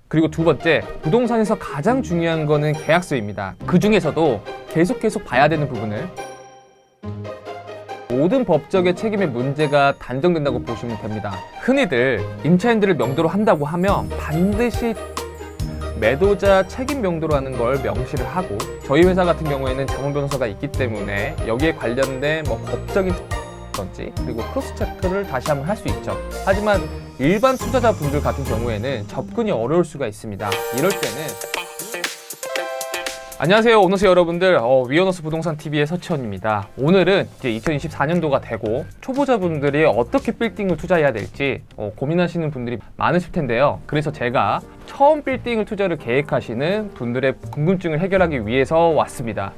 그리고 두 번째, 부동산에서 가장 중요한 거는 계약서입니다. 그 중에서도 계속 봐야 되는 부분을 모든 법적의 책임의 문제가 단정된다고 보시면 됩니다. 흔히들 임차인들을 명도로 한다고 하면 반드시 매도자 책임 명도로 하는 걸 명시를 하고, 저희 회사 같은 경우에는 자문 변호사가 있기 때문에 여기에 관련된 법적인 던지 그리고 크로스 체크를 다시 한번 할 수 있죠. 하지만 일반 투자자분들 같은 경우에는 접근이 어려울 수가 있습니다. 이럴 때는 안녕하세요, 오너스 여러분들. 위오너스 부동산 TV의 서치원입니다. 오늘은 이제 2024년도가 되고 초보자분들이 어떻게 빌딩을 투자해야 될지 고민하시는 분들이 많으실 텐데요. 그래서 제가 처음 빌딩을 투자를 계획하시는 분들의 궁금증을 해결하기 위해서 왔습니다.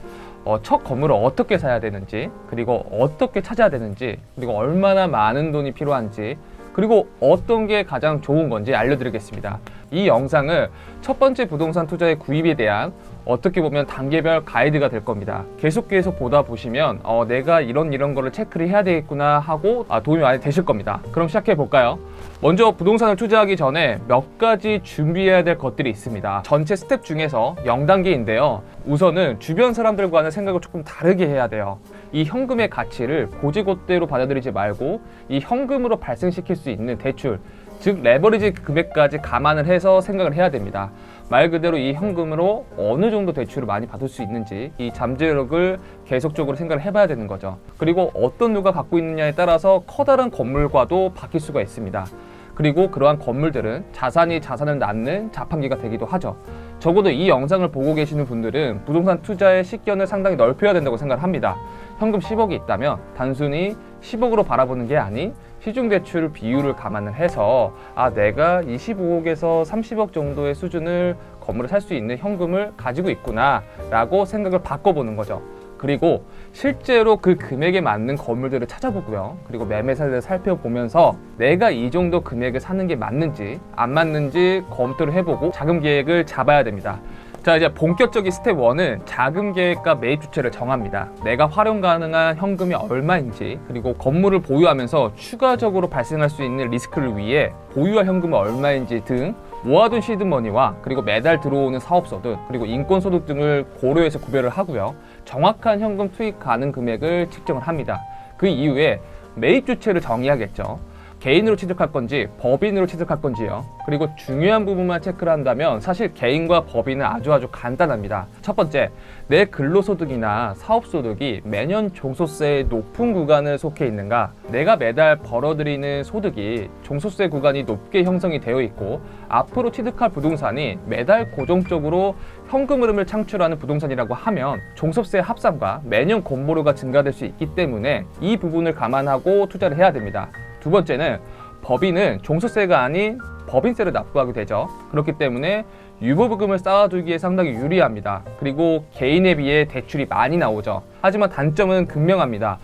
첫 건물을 어떻게 사야 되는지, 그리고 어떻게 찾아야 되는지, 그리고 얼마나 많은 돈이 필요한지, 그리고 어떤 게 가장 좋은 건지 알려드리겠습니다. 이 영상을 첫 번째 부동산 투자의 구입에 대한 어떻게 보면 단계별 가이드가 될 겁니다. 계속 보다 보시면 내가 이런 거를 체크를 해야 되겠구나 하고 도움이 많이 되실 겁니다. 그럼 시작해 볼까요? 먼저 부동산을 투자하기 전에 몇 가지 준비해야 될 것들이 있습니다. 전체 스텝 중에서 0단계인데요. 우선은 주변 사람들과는 생각을 조금 다르게 해야 돼요. 이 현금의 가치를 고지고대로 받아들이지 말고 이 현금으로 발생시킬 수 있는 대출, 즉 레버리지 금액까지 감안을 해서 생각을 해야 됩니다. 말 그대로 이 현금으로 어느 정도 대출을 많이 받을 수 있는지, 이 잠재력을 계속적으로 생각을 해봐야 되는 거죠. 그리고 어떤 누가 갖고 있느냐에 따라서 커다란 건물과도 바뀔 수가 있습니다. 그리고 그러한 건물들은 자산이 자산을 낳는 자판기가 되기도 하죠. 적어도 이 영상을 보고 계시는 분들은 부동산 투자의 식견을 상당히 넓혀야 된다고 생각을 합니다. 현금 10억이 있다면 단순히 10억으로 바라보는 게 아닌 시중대출 비율을 감안을 해서 내가 25억에서 30억 정도의 수준을 건물을 살 수 있는 현금을 가지고 있구나 라고 생각을 바꿔보는 거죠. 그리고 실제로 그 금액에 맞는 건물들을 찾아보고요. 그리고 매매사를 살펴보면서 내가 이 정도 금액을 사는 게 맞는지 안 맞는지 검토를 해보고 자금 계획을 잡아야 됩니다. 자, 이제 본격적인 스텝 1은 자금 계획과 매입 주체를 정합니다. 내가 활용 가능한 현금이 얼마인지, 그리고 건물을 보유하면서 추가적으로 발생할 수 있는 리스크를 위해 보유할 현금은 얼마인지 등 모아둔 시드머니와 그리고 매달 들어오는 사업소득, 그리고 인건소득 등을 고려해서 구별을 하고요. 정확한 현금 투입 가능 금액을 측정을 합니다. 그 이후에 매입 주체를 정의하겠죠. 개인으로 취득할 건지 법인으로 취득할 건지요. 그리고 중요한 부분만 체크를 한다면 사실 개인과 법인은 아주 간단합니다. 첫 번째, 내 근로소득이나 사업소득이 매년 종소세의 높은 구간을 속해 있는가, 내가 매달 벌어들이는 소득이 종소세 구간이 높게 형성이 되어 있고 앞으로 취득할 부동산이 매달 고정적으로 현금 흐름을 창출하는 부동산이라고 하면 종소세 합산과 매년 건보료가 증가될 수 있기 때문에 이 부분을 감안하고 투자를 해야 됩니다. 두 번째는 법인은 종소세가 아닌 법인세를 납부하게 되죠. 그렇기 때문에 유보부금을 쌓아두기에 상당히 유리합니다. 그리고 개인에 비해 대출이 많이 나오죠. 하지만 단점은 극명합니다.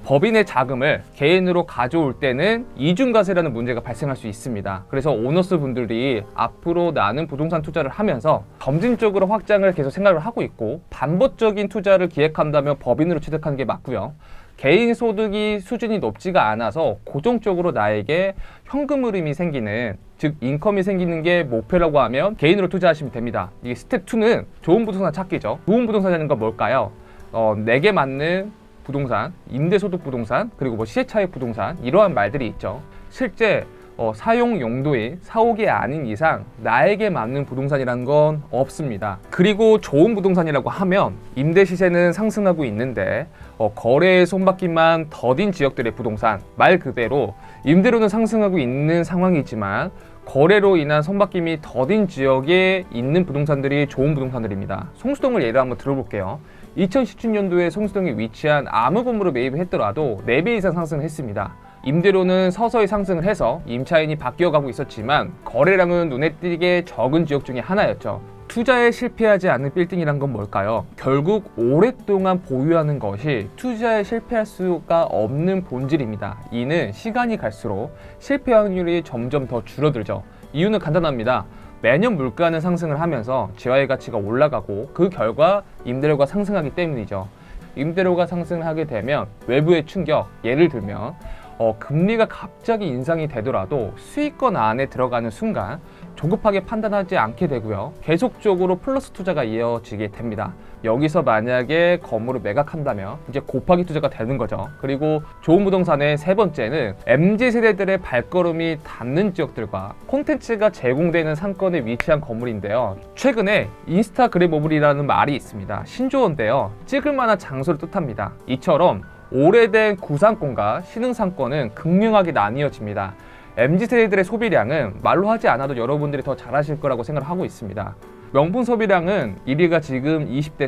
법인의 자금을 개인으로 가져올 때는 이중과세라는 문제가 발생할 수 있습니다. 그래서 오너스 분들이 앞으로 나는 부동산 투자를 하면서 점진적으로 확장을 계속 생각을 하고 있고, 반복적인 투자를 기획한다면 법인으로 취득하는 게 맞고요. 개인 소득이 수준이 높지가 않아서 고정적으로 나에게 현금 흐름이 생기는, 즉 인컴이 생기는 게 목표라고 하면 개인으로 투자하시면 됩니다. 이게 스텝 2는 좋은 부동산 찾기죠. 좋은 부동산이라는 건 뭘까요? 내게 맞는 부동산, 임대소득 부동산, 그리고 시세차익 부동산, 이러한 말들이 있죠. 실제 사용 용도인 사옥이 아닌 이상 나에게 맞는 부동산이라는 건 없습니다. 그리고 좋은 부동산이라고 하면 임대 시세는 상승하고 있는데 거래의 손바뀜만 더딘 지역들의 부동산, 말 그대로 임대료는 상승하고 있는 상황이지만 거래로 인한 손바뀜이 더딘 지역에 있는 부동산들이 좋은 부동산들입니다. 송수동을 예를 한번 들어볼게요. 2017년도에 송수동에 위치한 아무 건물을 매입을 했더라도 4배 이상 상승을 했습니다. 임대료는 서서히 상승을 해서 임차인이 바뀌어가고 있었지만 거래량은 눈에 띄게 적은 지역 중에 하나였죠. 투자에 실패하지 않는 빌딩이란 건 뭘까요? 결국 오랫동안 보유하는 것이 투자에 실패할 수가 없는 본질입니다. 이는 시간이 갈수록 실패 확률이 점점 더 줄어들죠. 이유는 간단합니다. 매년 물가는 상승을 하면서 재화의 가치가 올라가고 그 결과 임대료가 상승하기 때문이죠. 임대료가 상승하게 되면 외부의 충격, 예를 들면 금리가 갑자기 인상이 되더라도 수익권 안에 들어가는 순간 조급하게 판단하지 않게 되고요. 계속적으로 플러스 투자가 이어지게 됩니다. 여기서 만약에 건물을 매각한다면 이제 곱하기 투자가 되는 거죠. 그리고 좋은 부동산의 세 번째는 MZ세대들의 발걸음이 닿는 지역들과 콘텐츠가 제공되는 상권에 위치한 건물인데요. 최근에 인스타그래머블이라는 말이 있습니다. 신조어인데요. 찍을 만한 장소를 뜻합니다. 이처럼 오래된 구상권과 신흥상권은 극명하게 나뉘어집니다. MZ세대들의 소비량은 말로 하지 않아도 여러분들이 더 잘 아실 거라고 생각을 하고 있습니다. 명품 소비량은 1위가 지금 20대,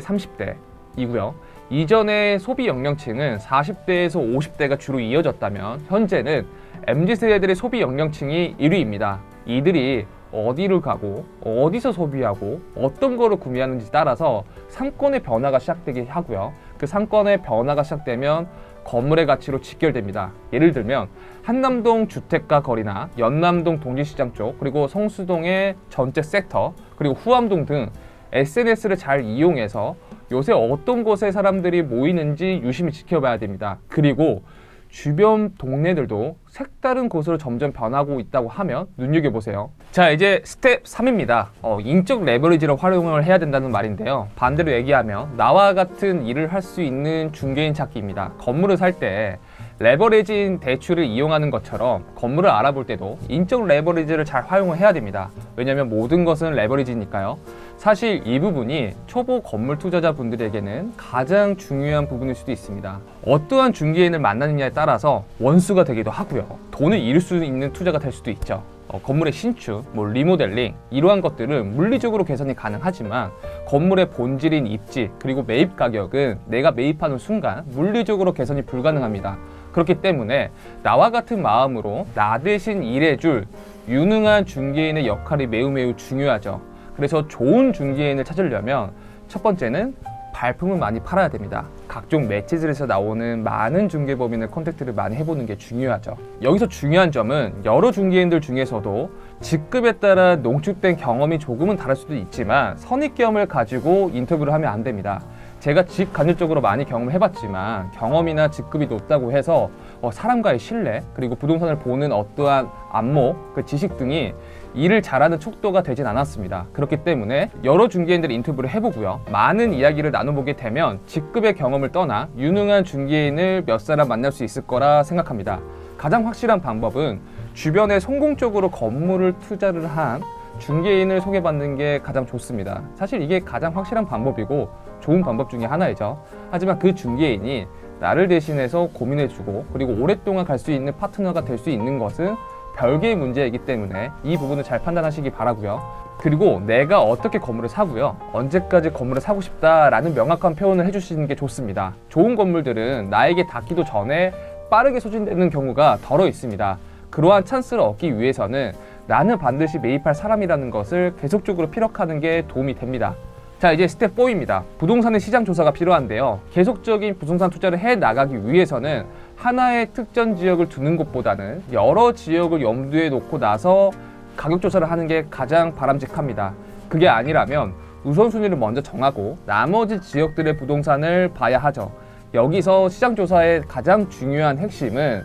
30대이고요. 이전에 소비 연령층은 40대에서 50대가 주로 이어졌다면 현재는 MZ세대들의 소비 연령층이 1위입니다. 이들이 어디를 가고 어디서 소비하고 어떤 거를 구매하는지 따라서 상권의 변화가 시작되게 하고요. 그 상권의 변화가 시작되면 건물의 가치로 직결됩니다. 예를 들면 한남동 주택가 거리나 연남동 동지시장 쪽, 그리고 성수동의 전체 섹터, 그리고 후암동 등 SNS를 잘 이용해서 요새 어떤 곳에 사람들이 모이는지 유심히 지켜봐야 됩니다. 그리고 주변 동네들도 색다른 곳으로 점점 변하고 있다고 하면 눈여겨보세요. 자, 이제 스텝 3입니다. 인적 레버리지를 활용을 해야 된다는 말인데요. 반대로 얘기하면 나와 같은 일을 할 수 있는 중개인 찾기입니다. 건물을 살 때 레버리지인 대출을 이용하는 것처럼 건물을 알아볼 때도 인적 레버리지를 잘 활용을 해야 됩니다. 왜냐하면 모든 것은 레버리지니까요. 사실 이 부분이 초보 건물 투자자분들에게는 가장 중요한 부분일 수도 있습니다. 어떠한 중개인을 만나느냐에 따라서 원수가 되기도 하고요. 돈을 잃을 수 있는 투자가 될 수도 있죠. 건물의 신축, 리모델링 이러한 것들은 물리적으로 개선이 가능하지만 건물의 본질인 입지 그리고 매입 가격은 내가 매입하는 순간 물리적으로 개선이 불가능합니다. 그렇기 때문에 나와 같은 마음으로 나 대신 일해줄 유능한 중개인의 역할이 매우 중요하죠. 그래서 좋은 중개인을 찾으려면 첫 번째는 발품을 많이 팔아야 됩니다. 각종 매체들에서 나오는 많은 중개법인의 컨택트를 많이 해보는 게 중요하죠. 여기서 중요한 점은 여러 중개인들 중에서도 직급에 따라 농축된 경험이 조금은 다를 수도 있지만 선입견을 가지고 인터뷰를 하면 안 됩니다. 제가 직간접적으로 많이 경험을 해봤지만 경험이나 직급이 높다고 해서 사람과의 신뢰 그리고 부동산을 보는 어떠한 안목, 그 지식 등이 일을 잘하는 척도가 되진 않았습니다. 그렇기 때문에 여러 중개인들의 인터뷰를 해보고요. 많은 이야기를 나눠보게 되면 직급의 경험을 떠나 유능한 중개인을 몇 사람 만날 수 있을 거라 생각합니다. 가장 확실한 방법은 주변에 성공적으로 건물을 투자를 한 중개인을 소개받는 게 가장 좋습니다. 사실 이게 가장 확실한 방법이고 좋은 방법 중에 하나이죠. 하지만 그 중개인이 나를 대신해서 고민해주고 그리고 오랫동안 갈 수 있는 파트너가 될 수 있는 것은 별개의 문제이기 때문에 이 부분을 잘 판단하시기 바라고요. 그리고 내가 어떻게 건물을 사고요, 언제까지 건물을 사고 싶다라는 명확한 표현을 해주시는 게 좋습니다. 좋은 건물들은 나에게 닿기도 전에 빠르게 소진되는 경우가 덜어 있습니다. 그러한 찬스를 얻기 위해서는 나는 반드시 매입할 사람이라는 것을 계속적으로 피력하는 게 도움이 됩니다. 자, 이제 스텝 4입니다. 부동산의 시장 조사가 필요한데요. 계속적인 부동산 투자를 해 나가기 위해서는 하나의 특정 지역을 두는 것보다는 여러 지역을 염두에 놓고 나서 가격 조사를 하는 게 가장 바람직합니다. 그게 아니라면 우선순위를 먼저 정하고 나머지 지역들의 부동산을 봐야 하죠. 여기서 시장 조사의 가장 중요한 핵심은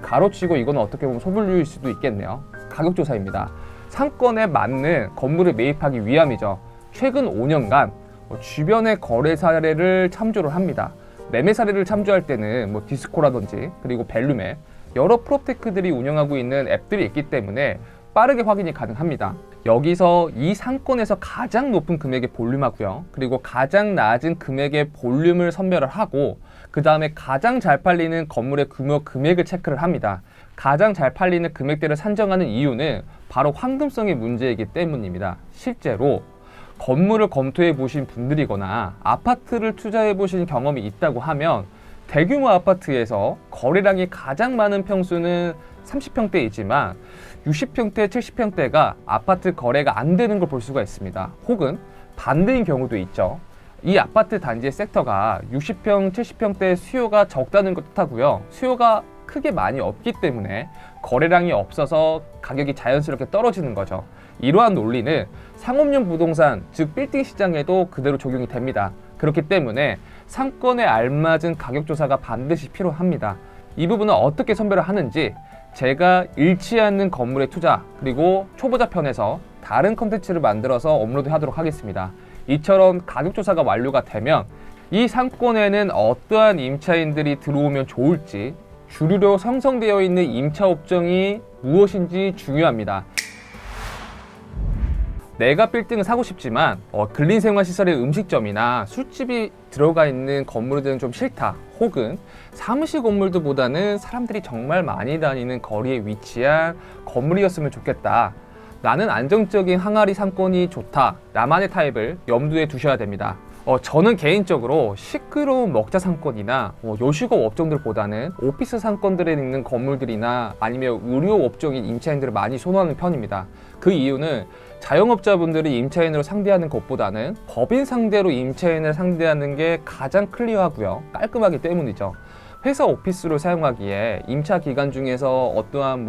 가로치고 이건 어떻게 보면 소분류일 수도 있겠네요. 가격 조사입니다. 상권에 맞는 건물을 매입하기 위함이죠. 최근 5년간 주변의 거래 사례를 참조를 합니다. 매매 사례를 참조할 때는 디스코라든지 그리고 벨루맵 여러 프로테크들이 운영하고 있는 앱들이 있기 때문에 빠르게 확인이 가능합니다. 여기서 이 상권에서 가장 높은 금액의 볼륨하고요. 그리고 가장 낮은 금액의 볼륨을 선별을 하고 그 다음에 가장 잘 팔리는 건물의 금액을 체크를 합니다. 가장 잘 팔리는 금액대를 산정하는 이유는 바로 황금성의 문제이기 때문입니다. 실제로 건물을 검토해 보신 분들이거나 아파트를 투자해 보신 경험이 있다고 하면 대규모 아파트에서 거래량이 가장 많은 평수는 30평대이지만 60평대, 70평대가 아파트 거래가 안 되는 걸 볼 수가 있습니다. 혹은 반대인 경우도 있죠. 이 아파트 단지의 섹터가 60평, 70평대 수요가 적다는 것 뜻하고요. 수요가 크게 많이 없기 때문에 거래량이 없어서 가격이 자연스럽게 떨어지는 거죠. 이러한 논리는 상업용 부동산, 즉 빌딩 시장에도 그대로 적용이 됩니다. 그렇기 때문에 상권에 알맞은 가격 조사가 반드시 필요합니다. 이 부분은 어떻게 선별을 하는지 제가 잃지 않는 건물의 투자 그리고 초보자 편에서 다른 컨텐츠를 만들어서 업로드하도록 하겠습니다. 이처럼 가격조사가 완료가 되면 이 상권에는 어떠한 임차인들이 들어오면 좋을지, 주류로 형성되어 있는 임차 업종이 무엇인지 중요합니다. 내가 빌딩을 사고 싶지만 근린생활시설의 음식점이나 술집이 들어가 있는 건물들은 좀 싫다, 혹은 사무실 건물들보다는 사람들이 정말 많이 다니는 거리에 위치한 건물이었으면 좋겠다, 나는 안정적인 항아리 상권이 좋다, 나만의 타입을 염두에 두셔야 됩니다. 저는 개인적으로 시끄러운 먹자 상권이나 요식업 업종들보다는 오피스 상권들에 있는 건물들이나 아니면 의료 업종인 임차인들을 많이 선호하는 편입니다. 그 이유는 자영업자분들이 임차인으로 상대하는 것보다는 법인 상대로 임차인을 상대하는 게 가장 클리어하고요, 깔끔하기 때문이죠. 회사 오피스로 사용하기에 임차 기간 중에서 어떠한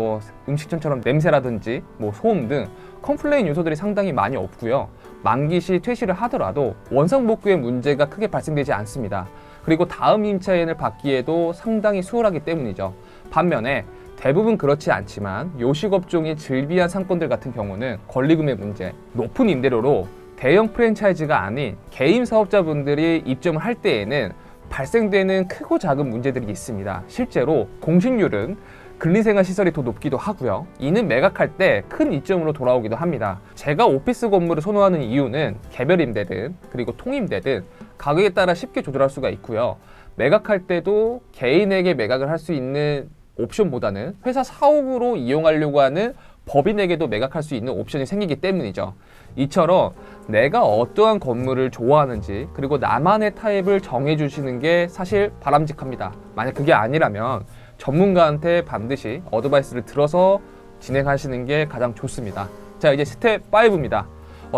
음식점처럼 냄새라든지 소음 등 컴플레인 요소들이 상당히 많이 없고요. 만기 시 퇴실을 하더라도 원상복구의 문제가 크게 발생되지 않습니다. 그리고 다음 임차인을 받기에도 상당히 수월하기 때문이죠. 반면에 대부분 그렇지 않지만 요식업종이 즐비한 상권들 같은 경우는 권리금의 문제, 높은 임대료로 대형 프랜차이즈가 아닌 개인 사업자분들이 입점을 할 때에는 발생되는 크고 작은 문제들이 있습니다. 실제로 공실률은 근린생활시설이 더 높기도 하고요. 이는 매각할 때 큰 이점으로 돌아오기도 합니다. 제가 오피스 건물을 선호하는 이유는 개별 임대든 그리고 통임대든 가격에 따라 쉽게 조절할 수가 있고요. 매각할 때도 개인에게 매각을 할 수 있는 옵션보다는 회사 사옥으로 이용하려고 하는 법인에게도 매각할 수 있는 옵션이 생기기 때문이죠. 이처럼 내가 어떠한 건물을 좋아하는지 그리고 나만의 타입을 정해주시는 게 사실 바람직합니다. 만약 그게 아니라면 전문가한테 반드시 어드바이스를 들어서 진행하시는 게 가장 좋습니다. 자, 이제 스텝 5입니다.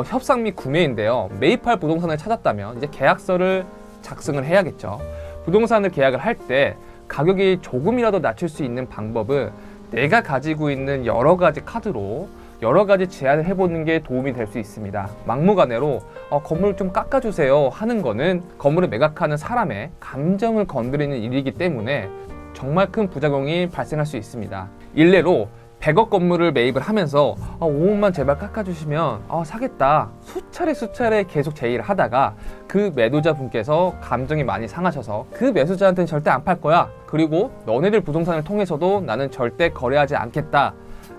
협상 및 구매인데요. 매입할 부동산을 찾았다면 이제 계약서를 작성을 해야겠죠. 부동산을 계약을 할 때 가격이 조금이라도 낮출 수 있는 방법은 내가 가지고 있는 여러 가지 카드로 여러 가지 제안을 해보는 게 도움이 될 수 있습니다. 막무가내로 건물을 좀 깎아주세요 하는 거는 건물을 매각하는 사람의 감정을 건드리는 일이기 때문에 정말 큰 부작용이 발생할 수 있습니다. 일례로 100억 건물을 매입을 하면서 5억만 제발 깎아주시면 사겠다 수차례 계속 제의를 하다가 그 매도자분께서 감정이 많이 상하셔서 그 매수자한테는 절대 안 팔 거야, 그리고 너네들 부동산을 통해서도 나는 절대 거래하지 않겠다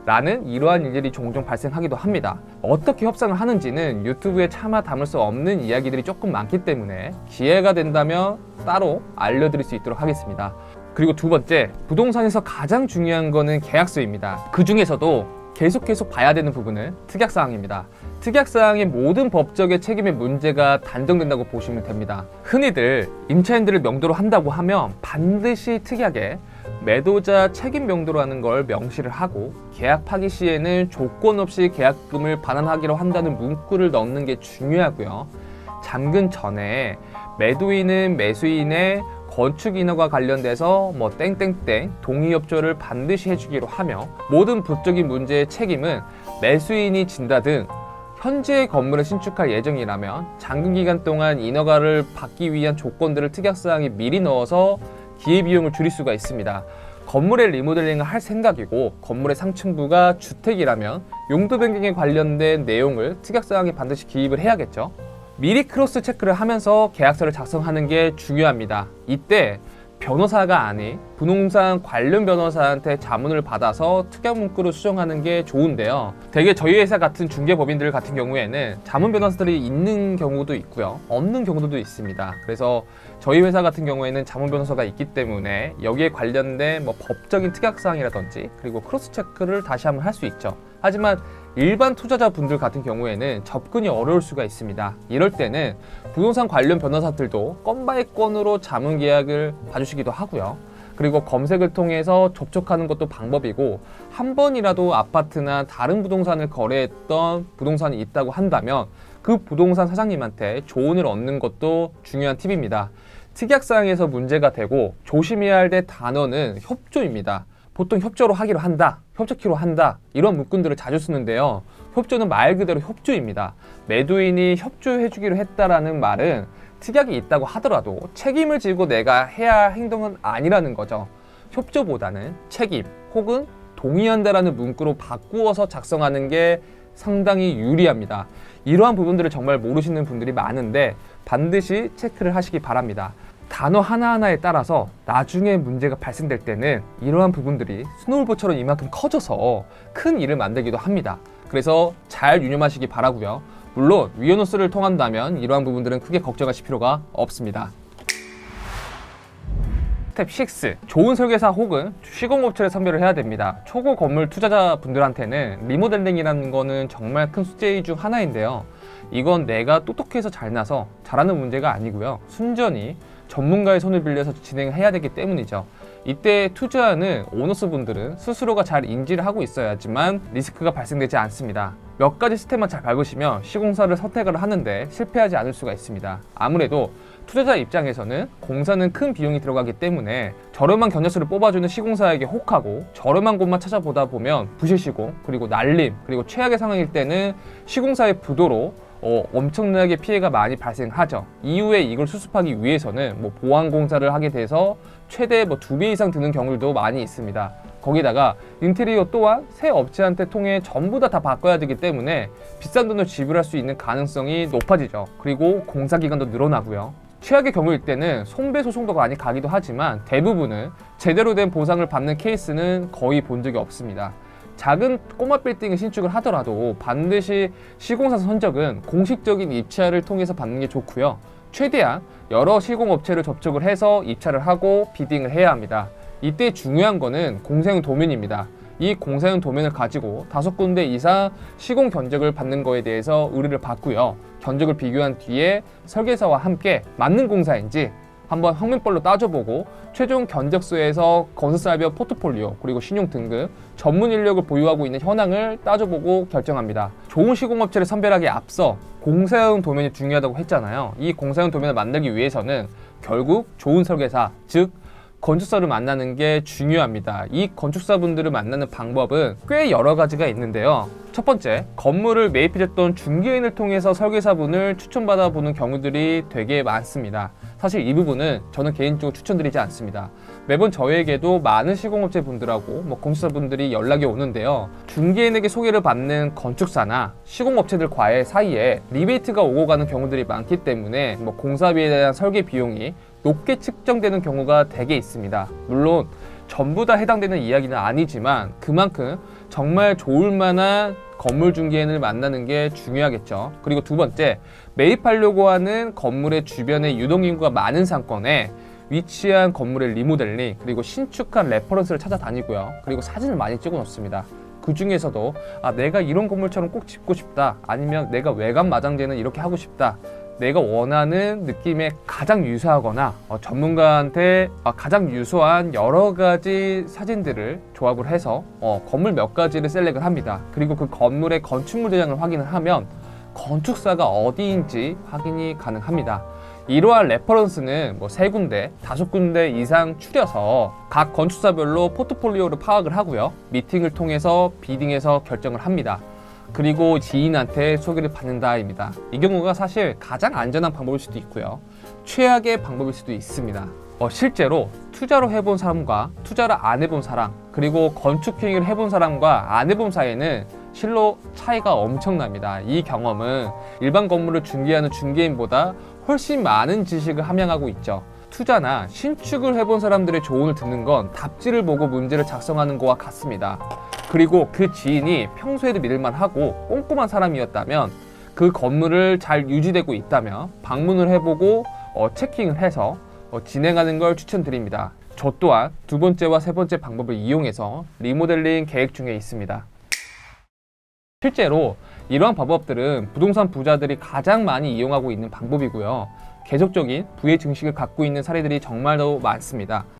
라는 이러한 일들이 종종 발생하기도 합니다. 어떻게 협상을 하는지는 유튜브에 차마 담을 수 없는 이야기들이 조금 많기 때문에 기회가 된다면 따로 알려드릴 수 있도록 하겠습니다. 그리고 두 번째, 부동산에서 가장 중요한 거는 계약서입니다. 그 중에서도 계속 봐야 되는 부분은 특약사항입니다. 특약사항의 모든 법적의 책임의 문제가 단정된다고 보시면 됩니다. 흔히들 임차인들을 명도로 한다고 하면 반드시 특약에 매도자 책임 명도로 하는 걸 명시를 하고 계약 파기 시에는 조건 없이 계약금을 반환하기로 한다는 문구를 넣는 게 중요하고요. 잠금 전에 매도인은 매수인의 건축 인허가 관련돼서 땡땡땡 동의협조를 반드시 해주기로 하며 모든 법적인 문제의 책임은 매수인이 진다 등 현재 건물을 신축할 예정이라면 잠금기간 동안 인허가를 받기 위한 조건들을 특약사항에 미리 넣어서 기회비용을 줄일 수가 있습니다. 건물의 리모델링을 할 생각이고 건물의 상층부가 주택이라면 용도 변경에 관련된 내용을 특약사항에 반드시 기입을 해야겠죠. 미리 크로스 체크를 하면서 계약서를 작성하는 게 중요합니다. 이때 변호사가 아닌 부동산 관련 변호사한테 자문을 받아서 특약 문구를 수정하는 게 좋은데요. 되게 저희 회사 같은 중개법인들 같은 경우에는 자문 변호사들이 있는 경우도 있고요, 없는 경우도 있습니다. 그래서 저희 회사 같은 경우에는 자문 변호사가 있기 때문에 여기에 관련된 법적인 특약사항이라든지 그리고 크로스 체크를 다시 한번 할 수 있죠. 하지만 일반 투자자분들 같은 경우에는 접근이 어려울 수가 있습니다. 이럴 때는 부동산 관련 변호사들도 건 바이 건으로 자문 계약을 봐주시기도 하고요. 그리고 검색을 통해서 접촉하는 것도 방법이고, 한 번이라도 아파트나 다른 부동산을 거래했던 부동산이 있다고 한다면 그 부동산 사장님한테 조언을 얻는 것도 중요한 팁입니다. 특약사항에서 문제가 되고 조심해야 할 단어는 협조입니다. 보통 협조로 하기로 한다, 협조키로 한다, 이런 문구들을 자주 쓰는데요. 협조는 말 그대로 협조입니다. 매도인이 협조해주기로 했다라는 말은 특약이 있다고 하더라도 책임을 지고 내가 해야 할 행동은 아니라는 거죠. 협조보다는 책임 혹은 동의한다라는 문구로 바꾸어서 작성하는 게 상당히 유리합니다. 이러한 부분들을 정말 모르시는 분들이 많은데 반드시 체크를 하시기 바랍니다. 단어 하나하나에 따라서 나중에 문제가 발생될 때는 이러한 부분들이 스노우볼처럼 이만큼 커져서 큰 일을 만들기도 합니다. 그래서 잘 유념하시기 바라고요. 물론 위어노스를 통한다면 이러한 부분들은 크게 걱정하실 필요가 없습니다. 스텝 6. 좋은 설계사 혹은 시공업체를 선별을 해야 됩니다. 초보 건물 투자자분들한테는 리모델링이라는 거는 정말 큰 숙제 중 하나인데요. 이건 내가 똑똑해서 잘나서 잘하는 문제가 아니고요. 순전히 전문가의 손을 빌려서 진행해야 되기 때문이죠. 이때 투자하는 오너스 분들은 스스로가 잘 인지를 하고 있어야지만 리스크가 발생되지 않습니다. 몇 가지 스텝만 잘 밟으시면 시공사를 선택을 하는데 실패하지 않을 수가 있습니다. 아무래도 투자자 입장에서는 공사는 큰 비용이 들어가기 때문에 저렴한 견적서를 뽑아주는 시공사에게 혹하고 저렴한 곳만 찾아보다 보면 부실 시공, 그리고 날림, 그리고 최악의 상황일 때는 시공사의 부도로 엄청나게 피해가 많이 발생하죠. 이후에 이걸 수습하기 위해서는 보완 공사를 하게 돼서 최대 2배 이상 드는 경우도 많이 있습니다. 거기다가 인테리어 또한 새 업체한테 통해 전부 다 바꿔야 되기 때문에 비싼 돈을 지불할 수 있는 가능성이 높아지죠. 그리고 공사 기간도 늘어나고요. 최악의 경우일 때는 손배소송도 많이 가기도 하지만 대부분은 제대로 된 보상을 받는 케이스는 거의 본 적이 없습니다. 작은 꼬마 빌딩을 신축을 하더라도 반드시 시공사 선적은 공식적인 입찰을 통해서 받는 게 좋고요. 최대한 여러 시공업체를 접촉을 해서 입찰을 하고 비딩을 해야 합니다. 이때 중요한 거는 공사용 도면입니다. 이 공사용 도면을 가지고 5군데 이상 시공 견적을 받는 거에 대해서 의뢰를 받고요. 견적을 비교한 뒤에 설계사와 함께 맞는 공사인지 한번 평면별로 따져보고 최종 견적서에서 건설사별 포트폴리오 그리고 신용 등급 전문 인력을 보유하고 있는 현황을 따져보고 결정합니다. 좋은 시공업체를 선별하기에 앞서 공사용 도면이 중요하다고 했잖아요. 이 공사용 도면을 만들기 위해서는 결국 좋은 설계사, 즉 건축사를 만나는 게 중요합니다. 이 건축사분들을 만나는 방법은 꽤 여러 가지가 있는데요. 첫 번째, 건물을 매입해줬던 중개인을 통해서 설계사분을 추천받아 보는 경우들이 되게 많습니다. 사실 이 부분은 저는 개인적으로 추천드리지 않습니다. 매번 저에게도 많은 시공업체 분들하고 건축사분들이 연락이 오는데요. 중개인에게 소개를 받는 건축사나 시공업체들과의 사이에 리베이트가 오고 가는 경우들이 많기 때문에 공사비에 대한 설계 비용이 높게 측정되는 경우가 되게 있습니다. 물론 전부 다 해당되는 이야기는 아니지만 그만큼 정말 좋을 만한 건물 중개인을 만나는 게 중요하겠죠. 그리고 두 번째, 매입하려고 하는 건물의 주변에 유동인구가 많은 상권에 위치한 건물의 리모델링 그리고 신축한 레퍼런스를 찾아다니고요. 그리고 사진을 많이 찍어 놓습니다. 그 중에서도 내가 이런 건물처럼 꼭 짓고 싶다, 아니면 내가 외관 마장재는 이렇게 하고 싶다, 내가 원하는 느낌에 가장 유사하거나 전문가한테 가장 유수한 여러 가지 사진들을 조합을 해서 건물 몇 가지를 셀렉을 합니다. 그리고 그 건물의 건축물 대장을 확인을 하면 건축사가 어디인지 확인이 가능합니다. 이러한 레퍼런스는 3군데, 5군데 이상 추려서 각 건축사별로 포트폴리오를 파악을 하고요. 미팅을 통해서 비딩해서 결정을 합니다. 그리고 지인한테 소개를 받는다입니다. 이 경우가 사실 가장 안전한 방법일 수도 있고요. 최악의 방법일 수도 있습니다. 실제로 투자로 해본 사람과 투자를 안 해본 사람, 그리고 건축 행위를 해본 사람과 안 해본 사이에는 실로 차이가 엄청납니다. 이 경험은 일반 건물을 중개하는 중개인보다 훨씬 많은 지식을 함양하고 있죠. 투자나 신축을 해본 사람들의 조언을 듣는 건 답지를 보고 문제를 작성하는 것과 같습니다. 그리고 그 지인이 평소에도 믿을만하고 꼼꼼한 사람이었다면, 그 건물을 잘 유지되고 있다면 방문을 해보고 체킹을 해서 진행하는 걸 추천드립니다. 저 또한 두 번째와 세 번째 방법을 이용해서 리모델링 계획 중에 있습니다. 실제로 이러한 방법들은 부동산 부자들이 가장 많이 이용하고 있는 방법이고요. 계속적인 부의 증식을 갖고 있는 사례들이 정말로 많습니다.